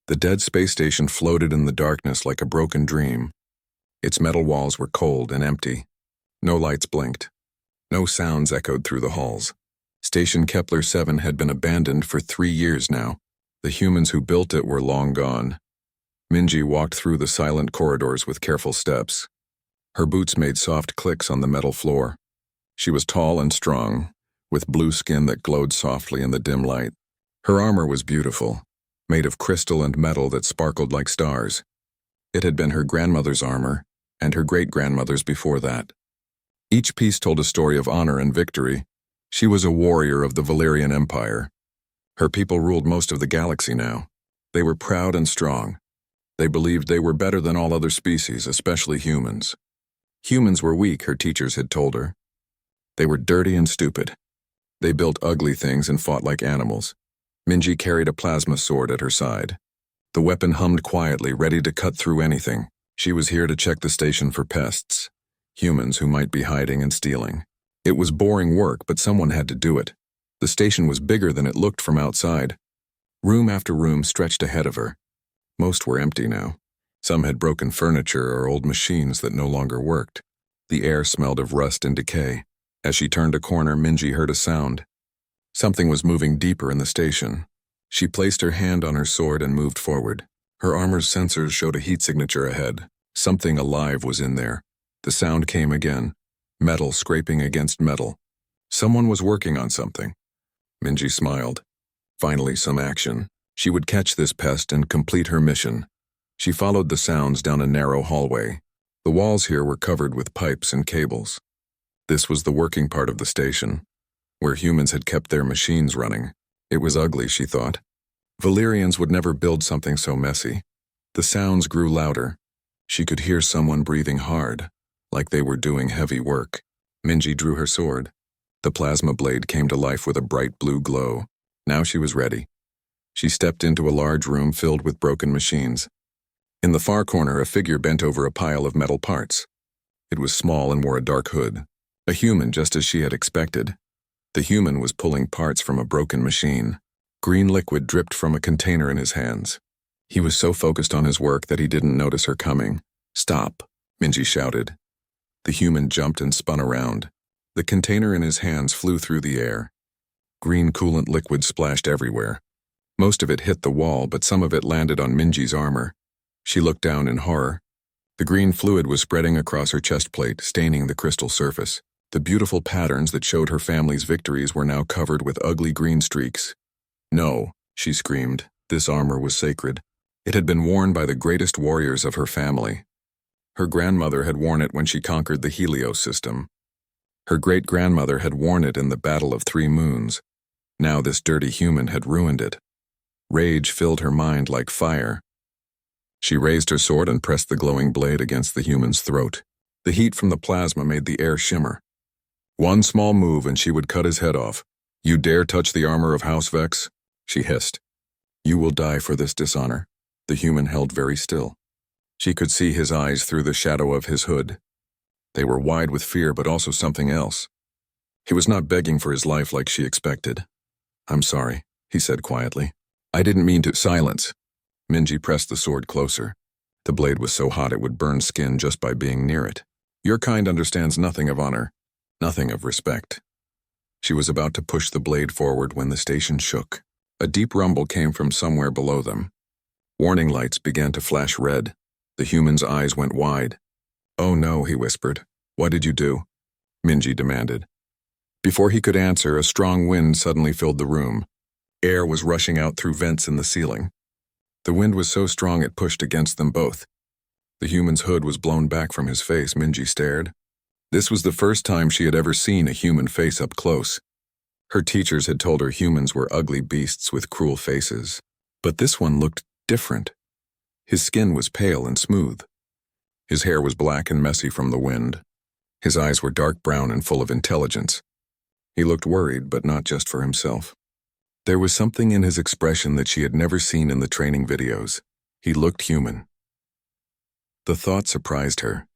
The dead space station floated in the darkness like a broken dream. Its metal walls were cold and empty. No lights blinked. No sounds echoed through the halls. Station Kepler 7 had been abandoned for 3 years now. The humans who built it were long gone. Minji walked through the silent corridors with careful steps. Her boots made soft clicks on the metal floor. She was tall and strong, with blue skin that glowed softly in the dim light. Her armor was beautiful, made of crystal and metal that sparkled like stars. It had been her grandmother's armor, and her great-grandmother's before that. Each piece told a story of honor and victory. She was a warrior of the Valerian Empire. Her people ruled most of the galaxy now. They were proud and strong. They believed they were better than all other species, especially humans. Humans were weak, her teachers had told her. They were dirty and stupid. They built ugly things and fought like animals. Minji carried a plasma sword at her side. The weapon hummed quietly, ready to cut through anything. She was here to check the station for pests, humans who might be hiding and stealing. It was boring work, but someone had to do it. The station was bigger than it looked from outside. Room after room stretched ahead of her. Most were empty now. Some had broken furniture or old machines that no longer worked. The air smelled of rust and decay. As she turned a corner, Minji heard a sound. Something was moving deeper in the station. She placed her hand on her sword and moved forward. Her armor's sensors showed a heat signature ahead. Something alive was in there. The sound came again. Metal scraping against metal. Someone was working on something. Minji smiled. Finally, some action. She would catch this pest and complete her mission. She followed the sounds down a narrow hallway. The walls here were covered with pipes and cables. This was the working part of the station, where humans had kept their machines running. It was ugly, she thought. Valerians would never build something so messy. The sounds grew louder. She could hear someone breathing hard, like they were doing heavy work. Minji drew her sword. The plasma blade came to life with a bright blue glow. Now she was ready. She stepped into a large room filled with broken machines. In the far corner, a figure bent over a pile of metal parts. It was small and wore a dark hood. A human, just as she had expected. The human was pulling parts from a broken machine. Green liquid dripped from a container in his hands. He was so focused on his work that he didn't notice her coming. "Stop," Minji shouted. The human jumped and spun around. The container in his hands flew through the air. Green coolant liquid splashed everywhere. Most of it hit the wall, but some of it landed on Minji's armor. She looked down in horror. The green fluid was spreading across her chest plate, staining the crystal surface. The beautiful patterns that showed her family's victories were now covered with ugly green streaks. "No," she screamed. This armor was sacred. It had been worn by the greatest warriors of her family. Her grandmother had worn it when she conquered the Helios system. Her great-grandmother had worn it in the Battle of 3 Moons. Now this dirty human had ruined it. Rage filled her mind like fire. She raised her sword and pressed the glowing blade against the human's throat. The heat from the plasma made the air shimmer. One small move and she would cut his head off. "You dare touch the armor of House Vex?" she hissed. "You will die for this dishonor." The human held very still. She could see his eyes through the shadow of his hood. They were wide with fear, but also something else. He was not begging for his life like she expected. "I'm sorry," he said quietly. "I didn't mean to." "Silence." Minji pressed the sword closer. The blade was so hot it would burn skin just by being near it. "Your kind understands nothing of honor, nothing of respect." She was about to push the blade forward when the station shook. A deep rumble came from somewhere below them. Warning lights began to flash red. The human's eyes went wide. "Oh no," he whispered. "What did you do?" Minji demanded. Before he could answer, a strong wind suddenly filled the room. Air was rushing out through vents in the ceiling. The wind was so strong it pushed against them both. The human's hood was blown back from his face. Minji stared. This was the first time she had ever seen a human face up close. Her teachers had told her humans were ugly beasts with cruel faces. But this one looked different. His skin was pale and smooth. His hair was black and messy from the wind. His eyes were dark brown and full of intelligence. He looked worried, but not just for himself. There was something in his expression that she had never seen in the training videos. He looked human. The thought surprised her.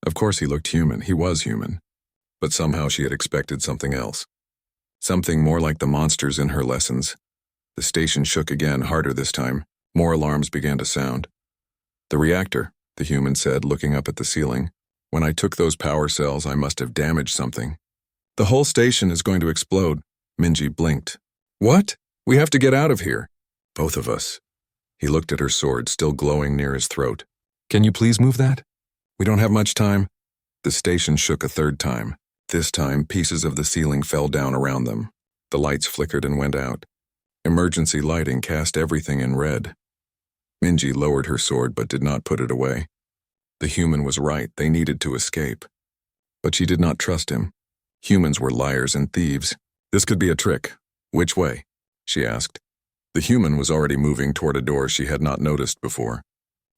Of course he looked human, he was human. But somehow she had expected something else. Something more like the monsters in her lessons. The station shook again, harder this time. More alarms began to sound. "The reactor," the human said, looking up at the ceiling. "When I took those power cells, I must have damaged something." "The whole station is going to explode." Minji blinked. "What? We have to get out of here." "Both of us." He looked at her sword, still glowing near his throat. "Can you please move that? We don't have much time." The station shook a third time. This time, pieces of the ceiling fell down around them. The lights flickered and went out. Emergency lighting cast everything in red. Minji lowered her sword but did not put it away. The human was right, they needed to escape. But she did not trust him. Humans were liars and thieves. "This could be a trick. Which way?" she asked. The human was already moving toward a door she had not noticed before.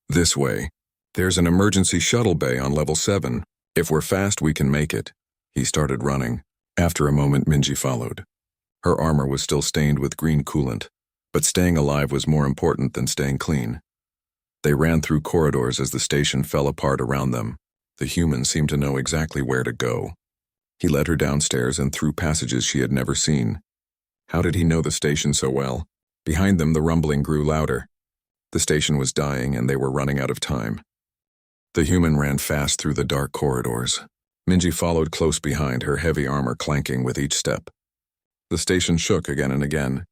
"This way. There's an emergency shuttle bay on level 7. If we're fast, we can make it." He started running. After a moment, Minji followed. Her armor was still stained with green coolant, but staying alive was more important than staying clean. They ran through corridors as the station fell apart around them. The human seemed to know exactly where to go. He led her downstairs and through passages she had never seen. How did he know the station so well? Behind them, the rumbling grew louder. The station was dying and they were running out of time. The human ran fast through the dark corridors. Minji followed close behind, her heavy armor clanking with each step. The station shook again and again.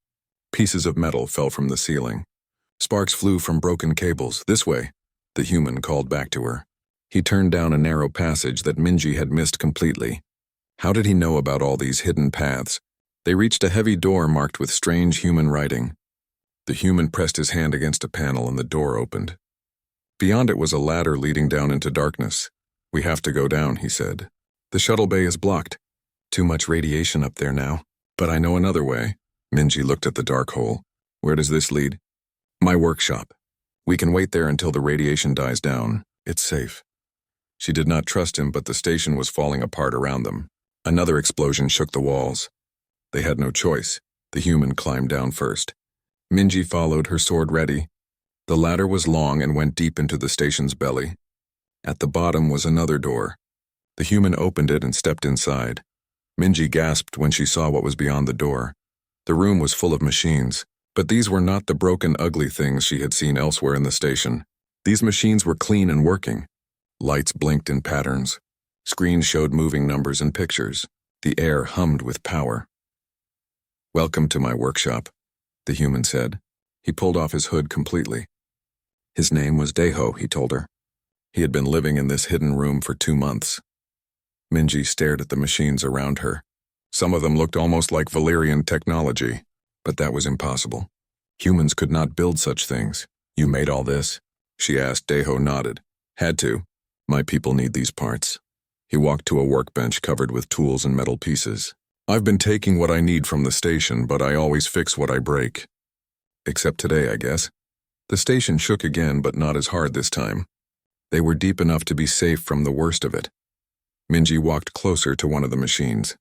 Pieces of metal fell from the ceiling. Sparks flew from broken cables. "This way," the human called back to her. He turned down a narrow passage that Minji had missed completely. How did he know about all these hidden paths? They reached a heavy door marked with strange human writing. The human pressed his hand against a panel and the door opened. Beyond it was a ladder leading down into darkness. "We have to go down," he said. "The shuttle bay is blocked. Too much radiation up there now. But I know another way." Minji looked at the dark hole. "Where does this lead?" "My workshop. We can wait there until the radiation dies down. It's safe." She did not trust him, but the station was falling apart around them. Another explosion shook the walls. They had no choice. The human climbed down first. Minji followed, her sword ready. The ladder was long and went deep into the station's belly. At the bottom was another door. The human opened it and stepped inside. Minji gasped when she saw what was beyond the door. The room was full of machines, but these were not the broken, ugly things she had seen elsewhere in the station. These machines were clean and working. Lights blinked in patterns. Screens showed moving numbers and pictures. The air hummed with power. "Welcome to my workshop," the human said. He pulled off his hood completely. His name was Daeho, he told her. He had been living in this hidden room for 2 months. Minji stared at the machines around her. Some of them looked almost like Valerian technology, but that was impossible. Humans could not build such things. "You made all this?" she asked. Daeho nodded. "Had to. My people need these parts." He walked to a workbench covered with tools and metal pieces. "I've been taking what I need from the station, but I always fix what I break. Except today, I guess." The station shook again, but not as hard this time. They were deep enough to be safe from the worst of it. Minji walked closer to one of the machines.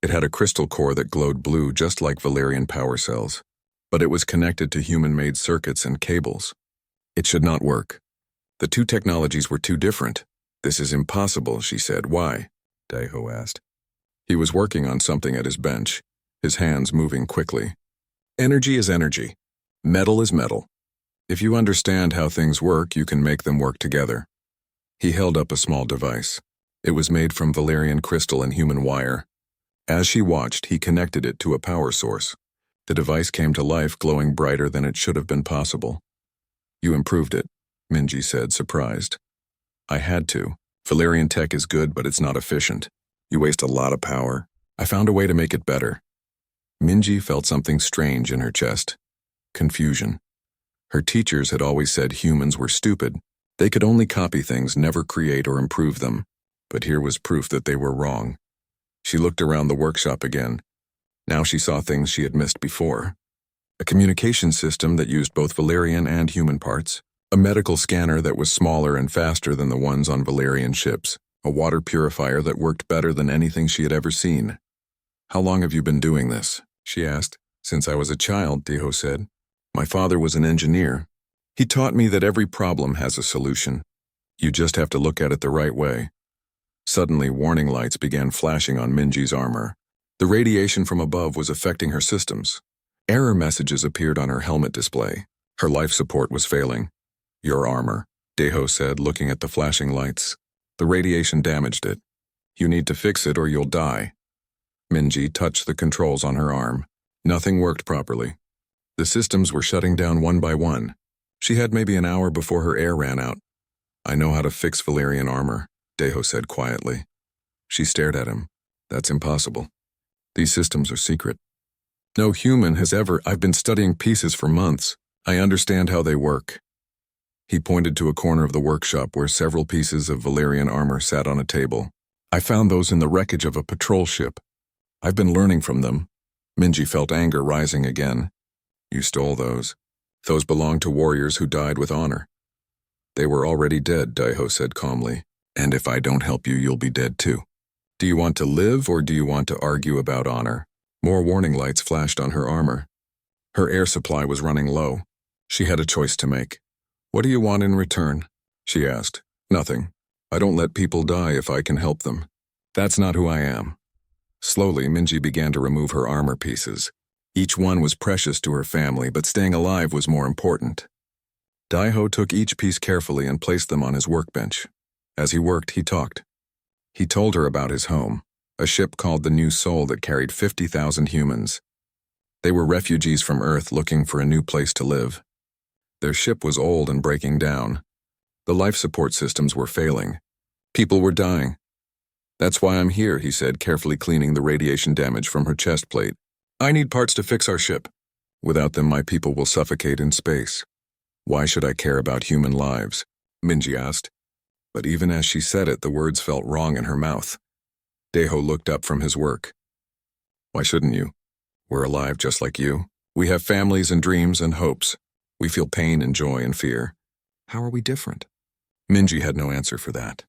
It had a crystal core that glowed blue just like Valerian power cells, but it was connected to human-made circuits and cables. It should not work. The two technologies were too different. "This is impossible," she said. "Why?" Daeho asked. He was working on something at his bench, his hands moving quickly. "Energy is energy. Metal is metal. If you understand how things work, you can make them work together." He held up a small device. It was made from Valerian crystal and human wire. As she watched, he connected it to a power source. The device came to life, glowing brighter than it should have been possible. "You improved it," Minji said, surprised. "I had to. Valerian tech is good, but it's not efficient. You waste a lot of power. I found a way to make it better." Minji felt something strange in her chest. Confusion. Her teachers had always said humans were stupid. They could only copy things, never create or improve them. But here was proof that they were wrong. She looked around the workshop again. Now she saw things she had missed before. A communication system that used both Valerian and human parts. A medical scanner that was smaller and faster than the ones on Valerian ships. A water purifier that worked better than anything she had ever seen. "How long have you been doing this?" she asked. "Since I was a child," Daeho said. "My father was an engineer. He taught me that every problem has a solution. You just have to look at it the right way." Suddenly, warning lights began flashing on Minji's armor. The radiation from above was affecting her systems. Error messages appeared on her helmet display. Her life support was failing. Your armor, Deho said, looking at the flashing lights. The radiation damaged it. You need to fix it or you'll die. Minji touched the controls on her arm. Nothing worked properly. The systems were shutting down one by one. She had maybe an hour before her air ran out. I know how to fix Valerian armor, Deho said quietly. She stared at him. That's impossible. These systems are secret. No human has ever. I've been studying pieces for months. I understand how they work. He pointed to a corner of the workshop where several pieces of Valerian armor sat on a table. I found those in the wreckage of a patrol ship. I've been learning from them. Minji felt anger rising again. You stole those. Those belonged to warriors who died with honor. They were already dead, Daiho said calmly. And if I don't help you, you'll be dead too. Do you want to live or do you want to argue about honor? More warning lights flashed on her armor. Her air supply was running low. She had a choice to make. What do you want in return? She asked. Nothing. I don't let people die if I can help them. That's not who I am. Slowly, Minji began to remove her armor pieces. Each one was precious to her family, but staying alive was more important. Daiho took each piece carefully and placed them on his workbench. As he worked, he talked. He told her about his home, a ship called the New Soul that carried 50,000 humans. They were refugees from Earth looking for a new place to live. Their ship was old and breaking down. The life support systems were failing. People were dying. That's why I'm here, he said, carefully cleaning the radiation damage from her chest plate. I need parts to fix our ship. Without them, my people will suffocate in space. Why should I care about human lives? Minji asked. But even as she said it, the words felt wrong in her mouth. Deho looked up from his work. Why shouldn't you? We're alive just like you. We have families and dreams and hopes. We feel pain and joy and fear. How are we different? Minji had no answer for that.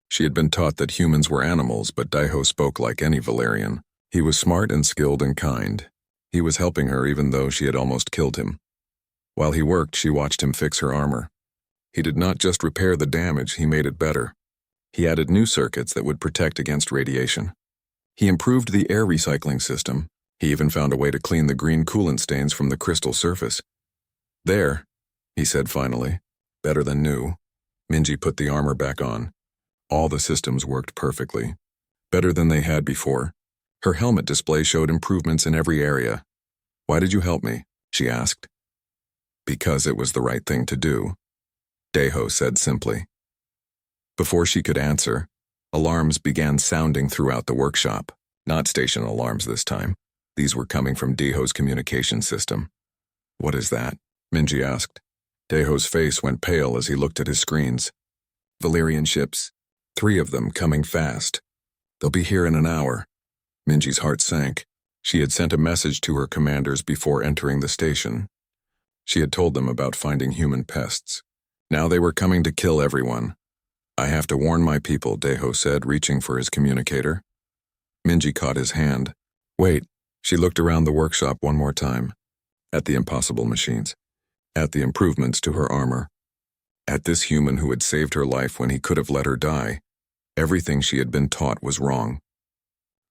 She had been taught that humans were animals, but Daiho spoke like any Valerian. He was smart and skilled and kind. He was helping her even though she had almost killed him. While he worked, she watched him fix her armor. He did not just repair the damage, he made it better. He added new circuits that would protect against radiation. He improved the air recycling system. He even found a way to clean the green coolant stains from the crystal surface. There, he said finally. Better than new. Minji put the armor back on. All the systems worked perfectly. Better than they had before. Her helmet display showed improvements in every area. Why did you help me? She asked. Because it was the right thing to do, Deho said simply. Before she could answer, alarms began sounding throughout the workshop. Not station alarms this time. These were coming from Deho's communication system. What is that? Minji asked. Deho's face went pale as he looked at his screens. Valerian ships. 3 of them coming fast. They'll be here in an hour. Minji's heart sank. She had sent a message to her commanders before entering the station. She had told them about finding human pests. Now they were coming to kill everyone. I have to warn my people, Deho said, reaching for his communicator. Minji caught his hand. Wait. She looked around the workshop one more time. At the impossible machines. At the improvements to her armor. At this human who had saved her life when he could have let her die. Everything she had been taught was wrong.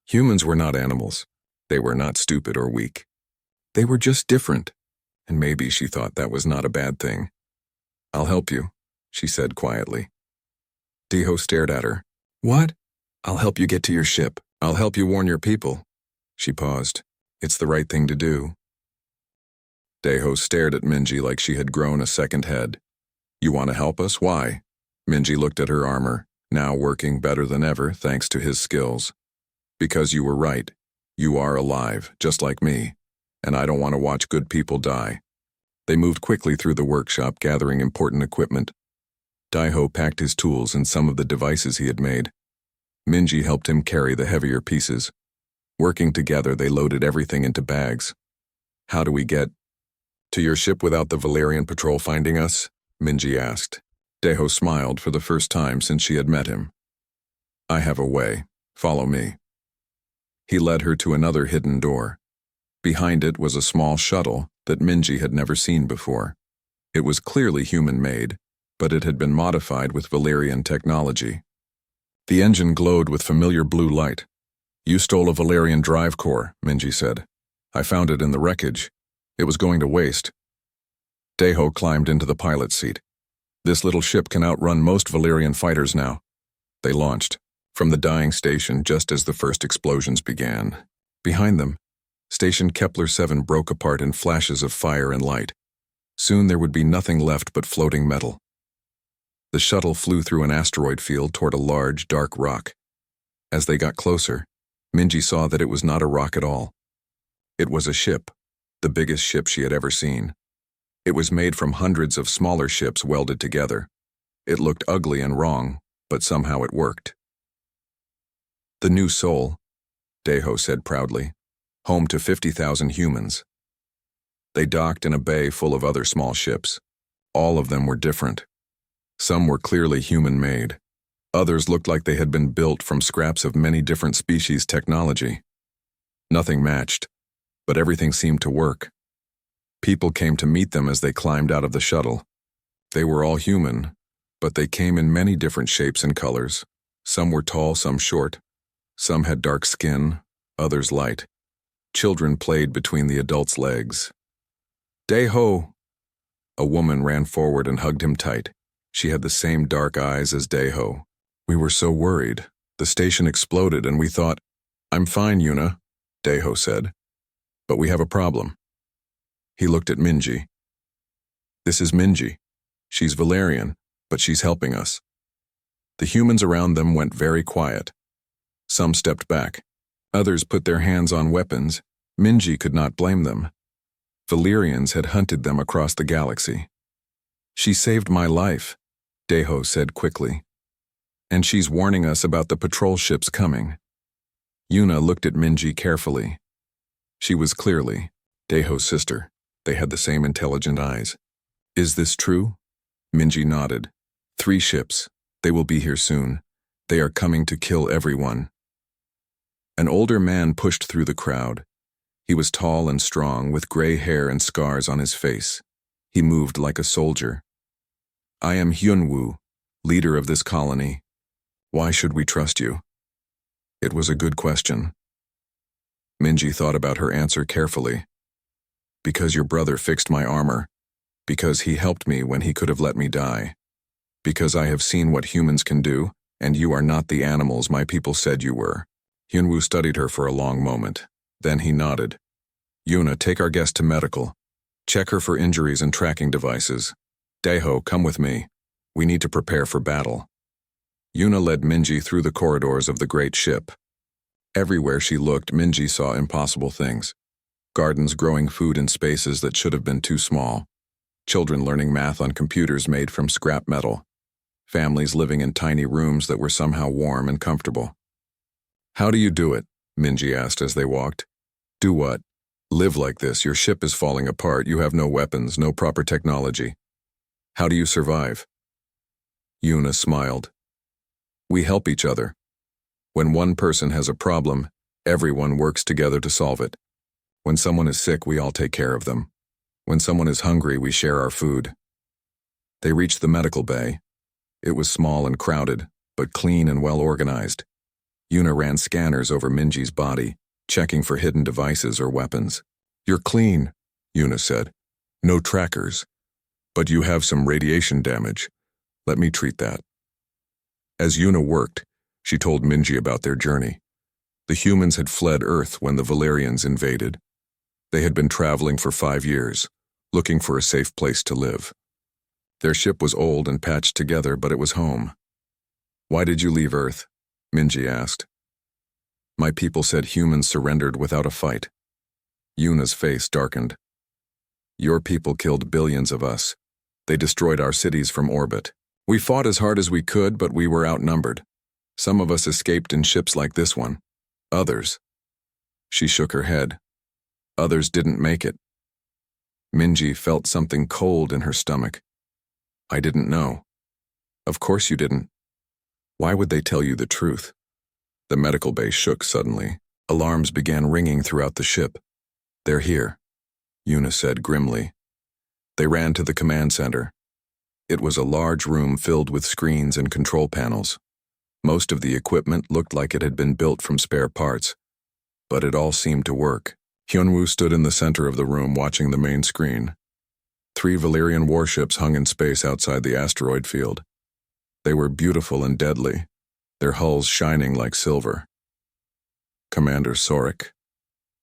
Humans were not animals. They were not stupid or weak. They were just different. And maybe she thought that was not a bad thing. I'll help you, she said quietly. Deho stared at her. What? I'll help you get to your ship. I'll help you warn your people. She paused. It's the right thing to do. Deho stared at Minji like she had grown a second head. You want to help us? Why? Minji looked at her armor, now working better than ever thanks to his skills. Because you were right. You are alive, just like me. And I don't want to watch good people die. They moved quickly through the workshop, gathering important equipment. Daiho packed his tools and some of the devices he had made. Minji helped him carry the heavier pieces. Working together, they loaded everything into bags. How do we get to your ship without the Valerian patrol finding us? Minji asked. Deho smiled for the first time since she had met him. I have a way. Follow me. He led her to another hidden door. Behind it was a small shuttle that Minji had never seen before. It was clearly human-made, but it had been modified with Valerian technology. The engine glowed with familiar blue light. You stole a Valerian drive core, Minji said. I found it in the wreckage. It was going to waste. Daeho climbed into the pilot's seat. This little ship can outrun most Valerian fighters now. They launched from the dying station just as the first explosions began. Behind them, Station Kepler-7 broke apart in flashes of fire and light. Soon there would be nothing left but floating metal. The shuttle flew through an asteroid field toward a large, dark rock. As they got closer, Minji saw that it was not a rock at all. It was a ship, the biggest ship she had ever seen. It was made from hundreds of smaller ships welded together. It looked ugly and wrong, but somehow it worked. The new Sol, Daeho said proudly, home to 50,000 humans. They docked in a bay full of other small ships. All of them were different. Some were clearly human-made. Others looked like they had been built from scraps of many different species' technology. Nothing matched, but everything seemed to work. People came to meet them as they climbed out of the shuttle. They were all human, but they came in many different shapes and colors. Some were tall, some short. Some had dark skin, others light. Children played between the adults' legs. Daeho! A woman ran forward and hugged him tight. She had the same dark eyes as Daeho. We were so worried. The station exploded and we thought, I'm fine, Yuna, Daeho said. But we have a problem. He looked at Minji. This is Minji. She's Valerian, but she's helping us. The humans around them went very quiet. Some stepped back. Others put their hands on weapons. Minji could not blame them. Valerians had hunted them across the galaxy. She saved my life, Daeho said quickly. And she's warning us about the patrol ships coming. Yuna looked at Minji carefully. She was clearly Daeho's sister. They had the same intelligent eyes. Is this true? Minji nodded. 3 ships. They will be here soon. They are coming to kill everyone. An older man pushed through the crowd. He was tall and strong, with gray hair and scars on his face. He moved like a soldier. I am Hyunwoo, leader of this colony. Why should we trust you? It was a good question. Minji thought about her answer carefully. Because your brother fixed my armor. Because he helped me when he could have let me die. Because I have seen what humans can do, and you are not the animals my people said you were. Hyunwoo studied her for a long moment. Then he nodded. Yuna, take our guest to medical. Check her for injuries and tracking devices. Daeho, come with me. We need to prepare for battle. Yuna led Minji through the corridors of the great ship. Everywhere she looked, Minji saw impossible things. Gardens growing food in spaces that should have been too small. Children learning math on computers made from scrap metal. Families living in tiny rooms that were somehow warm and comfortable. How do you do it? Minji asked as they walked. Do what? Live like this. Your ship is falling apart. You have no weapons, no proper technology. How do you survive? Yuna smiled. We help each other. When one person has a problem, everyone works together to solve it. When someone is sick, we all take care of them. When someone is hungry, we share our food. They reached the medical bay. It was small and crowded, but clean and well organized. Yuna ran scanners over Minji's body, checking for hidden devices or weapons. You're clean, Yuna said. No trackers. But you have some radiation damage. Let me treat that. As Yuna worked, she told Minji about their journey. The humans had fled Earth when the Valerians invaded. They had been traveling for 5 years, looking for a safe place to live. Their ship was old and patched together, but it was home. Why did you leave Earth? Minji asked. My people said humans surrendered without a fight. Yuna's face darkened. Your people killed billions of us. They destroyed our cities from orbit. We fought as hard as we could, but we were outnumbered. Some of us escaped in ships like this one. Others. She shook her head. Others didn't make it. Minji felt something cold in her stomach. I didn't know. Of course you didn't. Why would they tell you the truth? The medical bay shook suddenly. Alarms began ringing throughout the ship. They're here, Yuna said grimly. They ran to the command center. It was a large room filled with screens and control panels. Most of the equipment looked like it had been built from spare parts, but it all seemed to work. Hyunwoo stood in the center of the room watching the main screen. 3 Valerian warships hung in space outside the asteroid field. They were beautiful and deadly, their hulls shining like silver. Commander Sorik,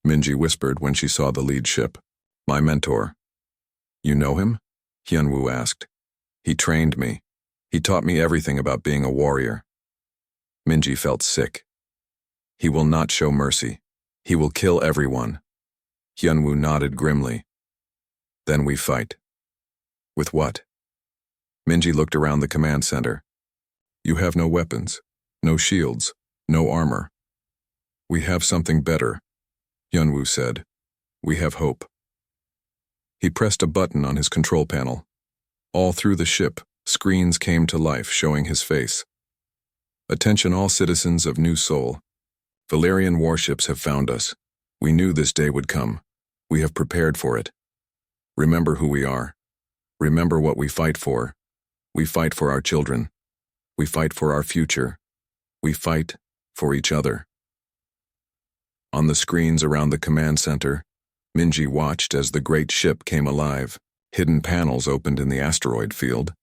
Minji whispered when she saw the lead ship. My mentor. You know him? Hyunwoo asked. He trained me. He taught me everything about being a warrior. Minji felt sick. He will not show mercy. He will kill everyone. Hyunwoo nodded grimly. Then we fight. With what? Minji looked around the command center. You have no weapons, no shields, no armor. We have something better, Hyunwoo said. We have hope. He pressed a button on his control panel. All through the ship, screens came to life showing his face. Attention all citizens of New Seoul. Valerian warships have found us. We knew this day would come. We have prepared for it. Remember who we are. Remember what we fight for. We fight for our children. We fight for our future. We fight for each other. On the screens around the command center, Minji watched as the great ship came alive. Hidden panels opened in the asteroid field.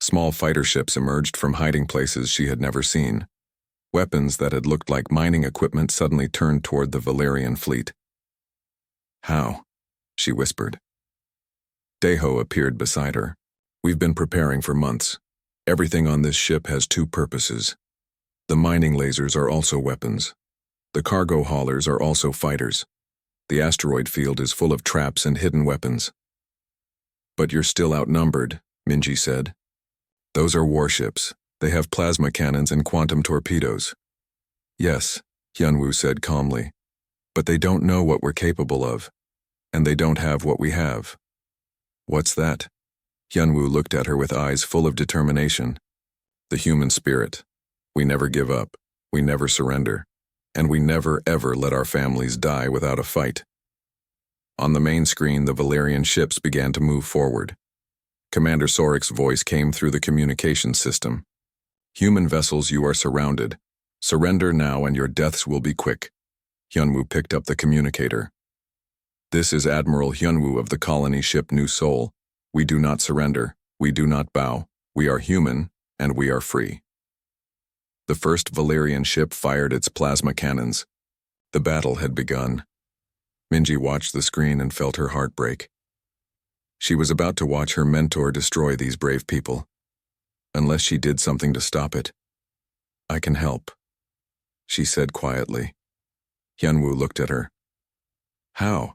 Small fighter ships emerged from hiding places she had never seen. Weapons that had looked like mining equipment suddenly turned toward the Valerian fleet. How? She whispered. Daeho appeared beside her. We've been preparing for months. Everything on this ship has 2 purposes. The mining lasers are also weapons. The cargo haulers are also fighters. The asteroid field is full of traps and hidden weapons. But you're still outnumbered, Minji said. Those are warships. They have plasma cannons and quantum torpedoes. Yes, Hyunwoo said calmly. But they don't know what we're capable of. And they don't have what we have. What's that? Hyunwoo looked at her with eyes full of determination. The human spirit. We never give up. We never surrender. And we never ever let our families die without a fight. On the main screen, the Valerian ships began to move forward. Commander Sorik's voice came through the communication system. Human vessels, you are surrounded. Surrender now and your deaths will be quick. Hyunwoo picked up the communicator. This is Admiral Hyunwoo of the colony ship New Seoul. We do not surrender. We do not bow. We are human, and we are free. The first Valerian ship fired its plasma cannons. The battle had begun. Minji watched the screen and felt her heart break. She was about to watch her mentor destroy these brave people. Unless she did something to stop it. I can help, she said quietly. Hyunwoo looked at her. How?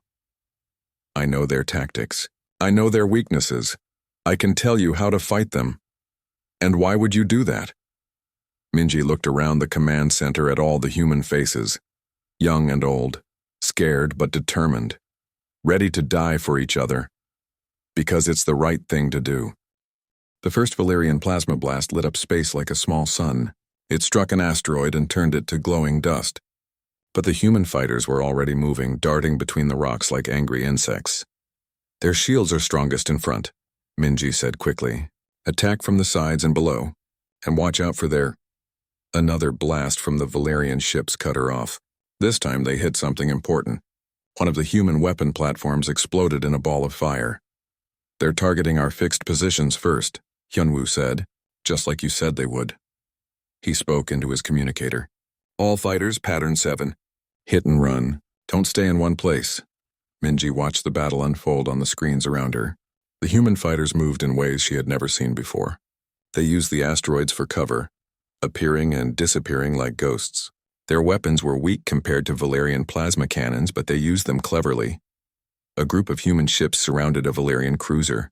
I know their tactics. I know their weaknesses. I can tell you how to fight them. And why would you do that? Minji looked around the command center at all the human faces, young and old, scared but determined, ready to die for each other, because it's the right thing to do. The first Valerian plasma blast lit up space like a small sun. It struck an asteroid and turned it to glowing dust. But the human fighters were already moving, darting between the rocks like angry insects. Their shields are strongest in front, Minji said quickly. Attack from the sides and below, and watch out for their... Another blast from the Valerian ships cut her off. This time they hit something important. One of the human weapon platforms exploded in a ball of fire. They're targeting our fixed positions first, Hyunwoo said, just like you said they would. He spoke into his communicator. All fighters, pattern 7. Hit and run. Don't stay in one place. Minji watched the battle unfold on the screens around her. The human fighters moved in ways she had never seen before. They used the asteroids for cover, appearing and disappearing like ghosts. Their weapons were weak compared to Valerian plasma cannons, but they used them cleverly. A group of human ships surrounded a Valerian cruiser.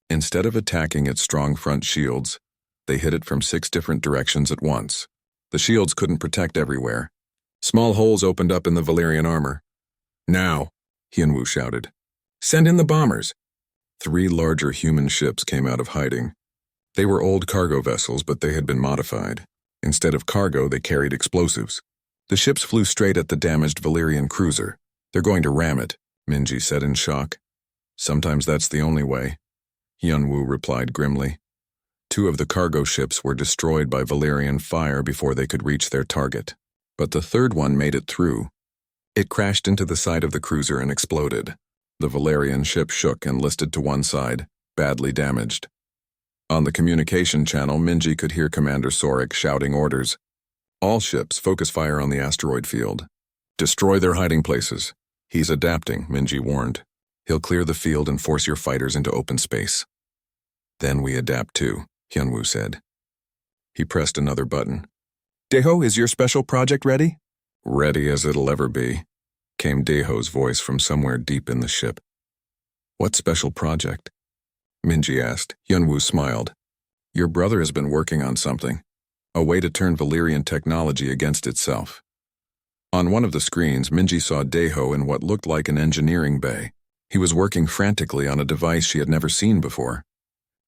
Instead of attacking its strong front shields, they hit it from 6 different directions at once. The shields couldn't protect everywhere. Small holes opened up in the Valerian armor. Now, Hyunwoo shouted. Send in the bombers. 3 larger human ships came out of hiding. They were old cargo vessels, but they had been modified. Instead of cargo, they carried explosives. The ships flew straight at the damaged Valerian cruiser. They're going to ram it, Minji said in shock. Sometimes that's the only way, Hyunwoo replied grimly. 2 of the cargo ships were destroyed by Valerian fire before they could reach their target. But the third one made it through. It crashed into the side of the cruiser and exploded. The Valerian ship shook and listed to one side, badly damaged. On the communication channel, Minji could hear Commander Sorik shouting orders. All ships, focus fire on the asteroid field. Destroy their hiding places. He's adapting, Minji warned. He'll clear the field and force your fighters into open space. Then we adapt too, Hyunwoo said. He pressed another button. Daeho, is your special project ready? Ready as it'll ever be, came Daeho's voice from somewhere deep in the ship. What special project? Minji asked. Hyunwoo smiled. Your brother has been working on something. A way to turn Valerian technology against itself. On one of the screens, Minji saw Daeho in what looked like an engineering bay. He was working frantically on a device she had never seen before.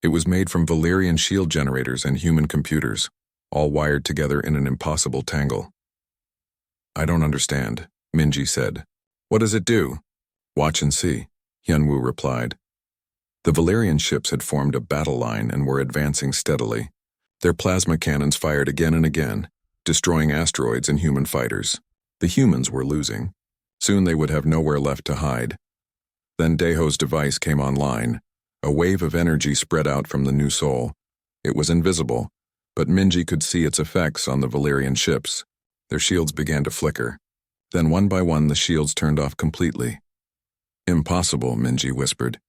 It was made from Valerian shield generators and human computers, all wired together in an impossible tangle. I don't understand, Minji said. What does it do? Watch and see, Hyunwoo replied. The Valerian ships had formed a battle line and were advancing steadily. Their plasma cannons fired again and again, destroying asteroids and human fighters. The humans were losing. Soon they would have nowhere left to hide. Then Daeho's device came online. A wave of energy spread out from the new soul. It was invisible, but Minji could see its effects on the Valerian ships. Their shields began to flicker. Then one by one the shields turned off completely. Impossible, Minji whispered.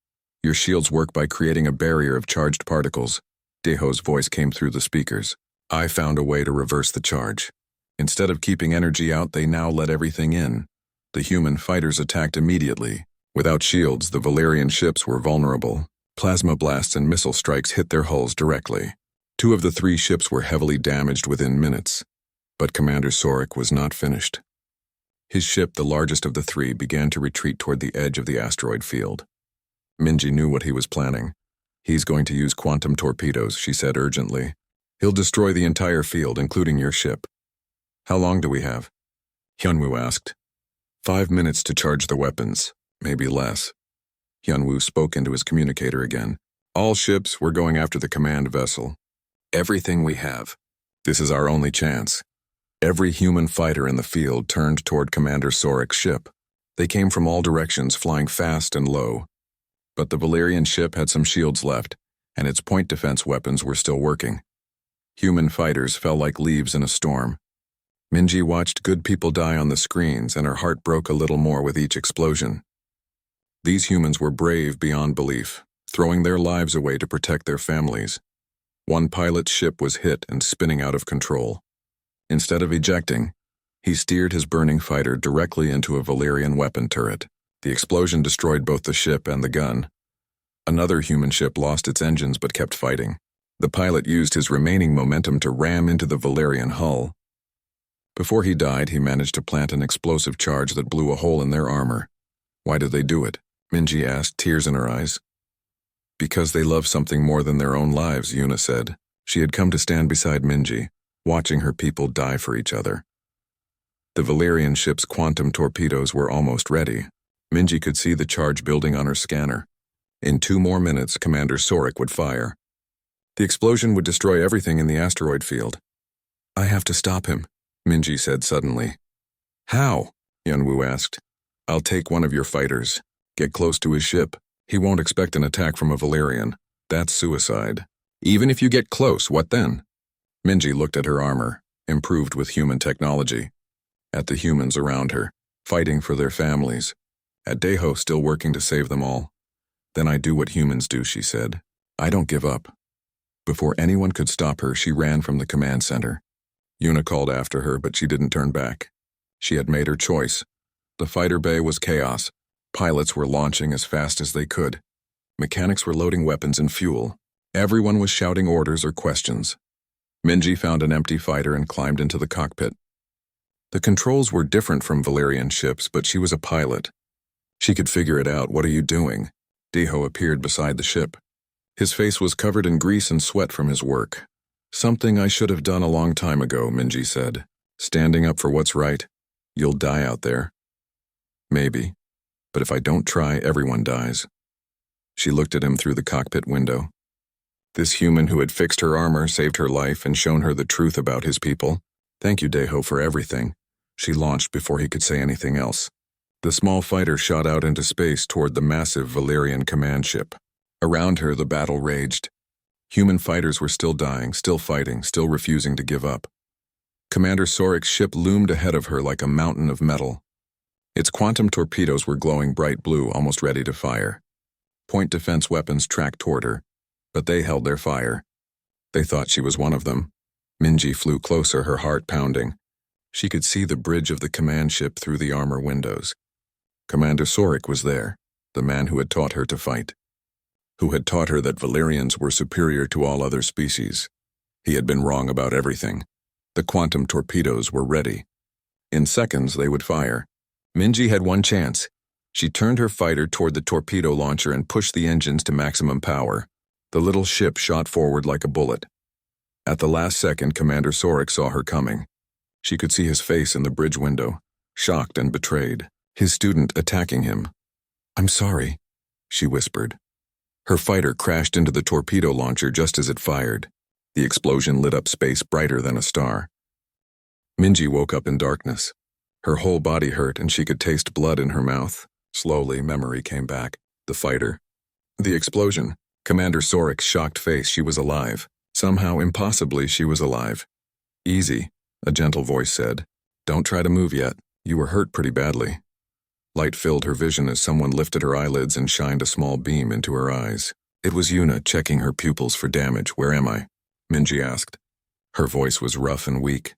Your shields work by creating a barrier of charged particles. Daeho's voice came through the speakers. I found a way to reverse the charge. Instead of keeping energy out, they now let everything in. The human fighters attacked immediately. Without shields, the Valerian ships were vulnerable. Plasma blasts and missile strikes hit their hulls directly. 2 of the 3 ships were heavily damaged within minutes. But Commander Sorik was not finished. His ship, the largest of the 3, began to retreat toward the edge of the asteroid field. Minji knew what he was planning. He's going to use quantum torpedoes, she said urgently. He'll destroy the entire field, including your ship. How long do we have? Hyunwoo asked. 5 minutes to charge the weapons, maybe less. Hyunwoo spoke into his communicator again. All ships, we're going after the command vessel. Everything we have. This is our only chance. Every human fighter in the field turned toward Commander Sorik's ship. They came from all directions, flying fast and low. But the Valerian ship had some shields left, and its point defense weapons were still working. Human fighters fell like leaves in a storm. Minji watched good people die on the screens, and her heart broke a little more with each explosion. These humans were brave beyond belief, throwing their lives away to protect their families. One pilot's ship was hit and spinning out of control. Instead of ejecting, he steered his burning fighter directly into a Valerian weapon turret. The explosion destroyed both the ship and the gun. Another human ship lost its engines but kept fighting. The pilot used his remaining momentum to ram into the Valerian hull. Before he died, he managed to plant an explosive charge that blew a hole in their armor. Why did they do it? Minji asked, tears in her eyes. Because they love something more than their own lives, Yuna said. She had come to stand beside Minji, watching her people die for each other. The Valerian ship's quantum torpedoes were almost ready. Minji could see the charge building on her scanner. In 2 more minutes, Commander Sorik would fire. The explosion would destroy everything in the asteroid field. I have to stop him, Minji said suddenly. How? Hyunwoo asked. I'll take one of your fighters. Get close to his ship. He won't expect an attack from a Valerian. That's suicide. Even if you get close, what then? Minji looked at her armor, improved with human technology. At the humans around her, fighting for their families. At Daeho, still working to save them all. Then I do what humans do, she said. I don't give up. Before anyone could stop her, she ran from the command center. Yuna called after her, but she didn't turn back. She had made her choice. The fighter bay was chaos. Pilots were launching as fast as they could. Mechanics were loading weapons and fuel. Everyone was shouting orders or questions. Minji found an empty fighter and climbed into the cockpit. The controls were different from Valerian ships, but she was a pilot. She could figure it out. What are you doing? Daeho appeared beside the ship. His face was covered in grease and sweat from his work. Something I should have done a long time ago, Minji said. Standing up for what's right. You'll die out there. Maybe. But if I don't try, everyone dies. She looked at him through the cockpit window. This human who had fixed her armor, saved her life, and shown her the truth about his people. Thank you, Daeho, for everything. She launched before he could say anything else. The small fighter shot out into space toward the massive Valerian command ship. Around her, the battle raged. Human fighters were still dying, still fighting, still refusing to give up. Commander Sorik's ship loomed ahead of her like a mountain of metal. Its quantum torpedoes were glowing bright blue, almost ready to fire. Point defense weapons tracked toward her, but they held their fire. They thought she was one of them. Minji flew closer, her heart pounding. She could see the bridge of the command ship through the armor windows. Commander Sorik was there, the man who had taught her to fight, who had taught her that Valerians were superior to all other species. He had been wrong about everything. The quantum torpedoes were ready. In seconds, they would fire. Minji had one chance. She turned her fighter toward the torpedo launcher and pushed the engines to maximum power. The little ship shot forward like a bullet. At the last second, Commander Sorik saw her coming. She could see his face in the bridge window, shocked and betrayed. His student attacking him. "I'm sorry," she whispered. Her fighter crashed into the torpedo launcher just as it fired. The explosion lit up space brighter than a star. Minji woke up in darkness. Her whole body hurt and she could taste blood in her mouth. Slowly, memory came back. The fighter. The explosion. Commander Sorik's shocked face. She was alive. Somehow, impossibly, she was alive. "Easy," a gentle voice said. "Don't try to move yet. You were hurt pretty badly." Light filled her vision as someone lifted her eyelids and shined a small beam into her eyes. It was Yuna, checking her pupils for damage. "Where am I?" Minji asked. Her voice was rough and weak.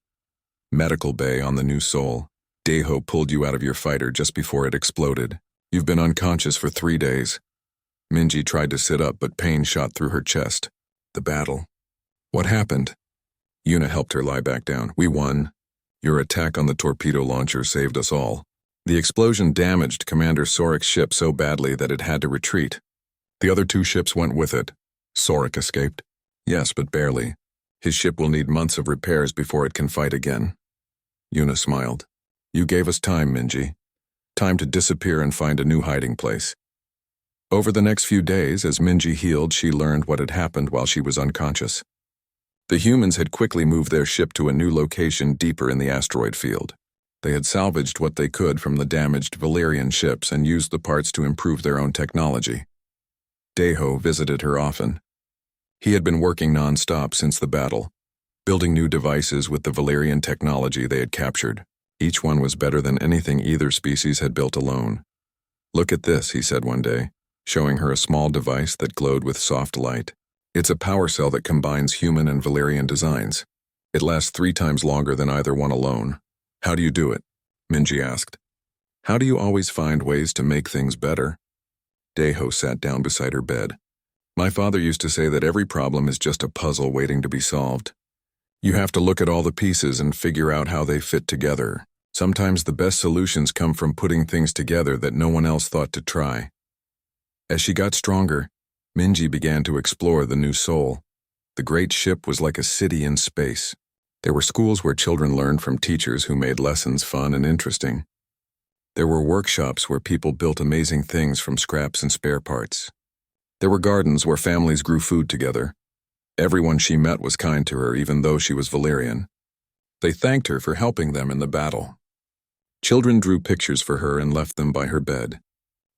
"Medical bay on the New Sol. Daeho pulled you out of your fighter just before it exploded. You've been unconscious for 3 days. Minji tried to sit up, but pain shot through her chest. "The battle. What happened?" Yuna helped her lie back down. "We won. Your attack on the torpedo launcher saved us all. The explosion damaged Commander Sorik's ship so badly that it had to retreat. The other 2 ships went with it. Sorik escaped." "Yes, but barely. His ship will need months of repairs before it can fight again." Yuna smiled. "You gave us time, Minji. Time to disappear and find a new hiding place." Over the next few days, as Minji healed, she learned what had happened while she was unconscious. The humans had quickly moved their ship to a new location deeper in the asteroid field. They had salvaged what they could from the damaged Valerian ships and used the parts to improve their own technology. Daeho visited her often. He had been working non-stop since the battle, building new devices with the Valerian technology they had captured. Each one was better than anything either species had built alone. "Look at this," he said one day, showing her a small device that glowed with soft light. "It's a power cell that combines human and Valerian designs. It lasts 3 times longer than either one alone." "How do you do it?" Minji asked. "How do you always find ways to make things better?" Daeho sat down beside her bed. "My father used to say that every problem is just a puzzle waiting to be solved. You have to look at all the pieces and figure out how they fit together. Sometimes the best solutions come from putting things together that no one else thought to try." As she got stronger, Minji began to explore the New Sol. The great ship was like a city in space. There were schools where children learned from teachers who made lessons fun and interesting. There were workshops where people built amazing things from scraps and spare parts. There were gardens where families grew food together. Everyone she met was kind to her, even though she was Valerian. They thanked her for helping them in the battle. Children drew pictures for her and left them by her bed.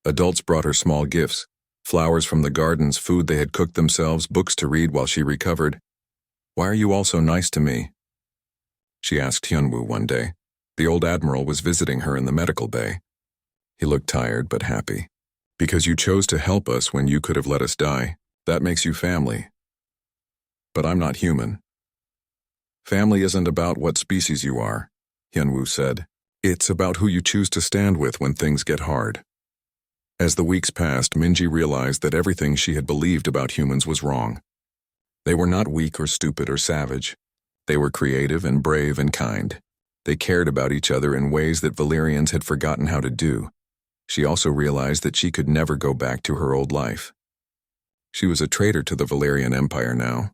Adults brought her small gifts, flowers from the gardens, food they had cooked themselves, books to read while she recovered. "Why are you all so nice to me?" she asked Hyunwoo one day. The old admiral was visiting her in the medical bay. He looked tired but happy. "Because you chose to help us when you could have let us die. That makes you family." "But I'm not human." "Family isn't about what species you are," Hyunwoo said. "It's about who you choose to stand with when things get hard." As the weeks passed, Minji realized that everything she had believed about humans was wrong. They were not weak or stupid or savage. They were creative and brave and kind. They cared about each other in ways that Valerians had forgotten how to do. She also realized that she could never go back to her old life. She was a traitor to the Valerian Empire now.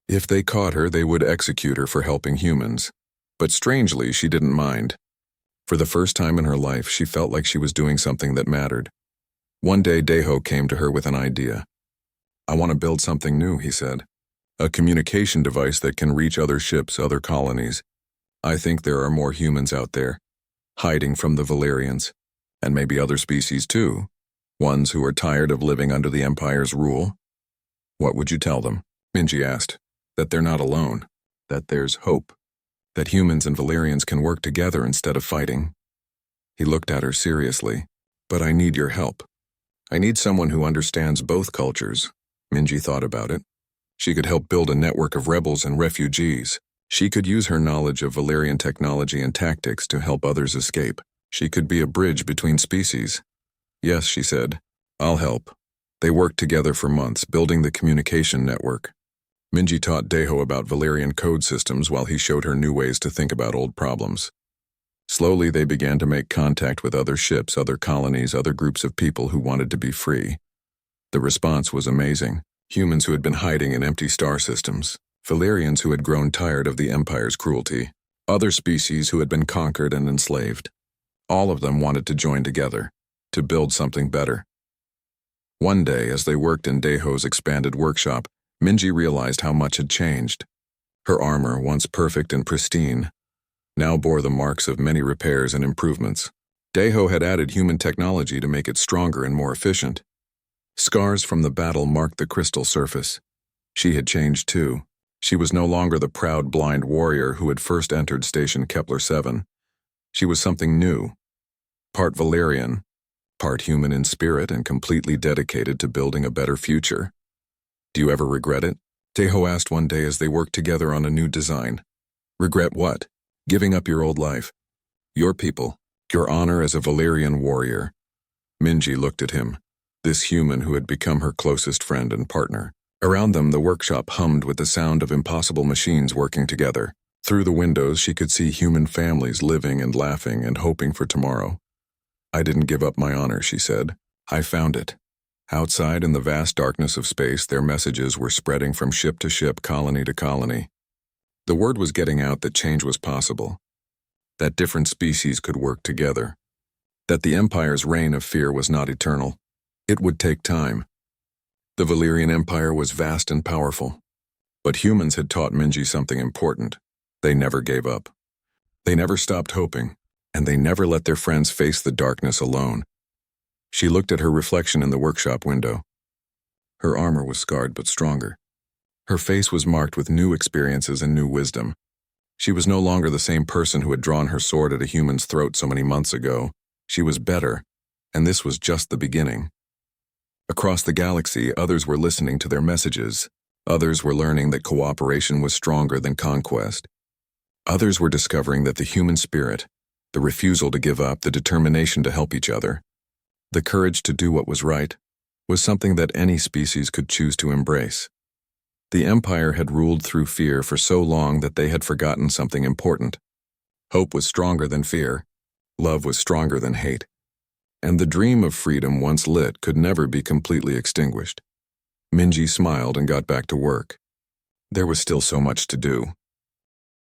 If they caught her, they would execute her for helping humans. But strangely, she didn't mind. For the first time in her life, she felt like she was doing something that mattered. One day, Daeho came to her with an idea. "I want to build something new," he said. "A communication device that can reach other ships, other colonies. I think there are more humans out there, hiding from the Valerians. And maybe other species too. Ones who are tired of living under the Empire's rule. What would you tell them? Minji asked. That they're not alone. That there's hope. That humans and Valerians can work together instead of fighting. He looked at her seriously. But I need your help. I need someone who understands both cultures. Minji thought about it. She could help build a network of rebels and refugees. She could use her knowledge of Valerian technology and tactics to help others escape. She could be a bridge between species. Yes, she said. I'll help. They worked together for months, building the communication network. Minji taught Deho about Valerian code systems while he showed her new ways to think about old problems. Slowly, they began to make contact with other ships, other colonies, other groups of people who wanted to be free. The response was amazing. Humans who had been hiding in empty star systems. Valerians who had grown tired of the Empire's cruelty. Other species who had been conquered and enslaved. All of them wanted to join together, to build something better. One day, as they worked in Deho's expanded workshop, Minji realized how much had changed. Her armor, once perfect and pristine, now bore the marks of many repairs and improvements. Deho had added human technology to make it stronger and more efficient. Scars from the battle marked the crystal surface. She had changed too. She was no longer the proud blind warrior who had first entered Station Kepler 7. She was something new. Part Valerian, part human in spirit and completely dedicated to building a better future. Do you ever regret it? Deho asked one day as they worked together on a new design. Regret what? Giving up your old life. Your people. Your honor as a Valerian warrior. Minji looked at him, this human who had become her closest friend and partner. Around them, the workshop hummed with the sound of impossible machines working together. Through the windows, she could see human families living and laughing and hoping for tomorrow. I didn't give up my honor, she said. I found it. Outside in the vast darkness of space, their messages were spreading from ship to ship, colony to colony. The word was getting out that change was possible, that different species could work together, that the Empire's reign of fear was not eternal. It would take time. The Valerian Empire was vast and powerful, but humans had taught Minji something important. They never gave up. They never stopped hoping, and they never let their friends face the darkness alone. She looked at her reflection in the workshop window. Her armor was scarred but stronger. Her face was marked with new experiences and new wisdom. She was no longer the same person who had drawn her sword at a human's throat so many months ago. She was better, and this was just the beginning. Across the galaxy, others were listening to their messages. Others were learning that cooperation was stronger than conquest. Others were discovering that the human spirit, the refusal to give up, the determination to help each other, the courage to do what was right, was something that any species could choose to embrace. The Empire had ruled through fear for so long that they had forgotten something important. Hope was stronger than fear. Love was stronger than hate. And the dream of freedom once lit could never be completely extinguished. Minji smiled and got back to work. There was still so much to do.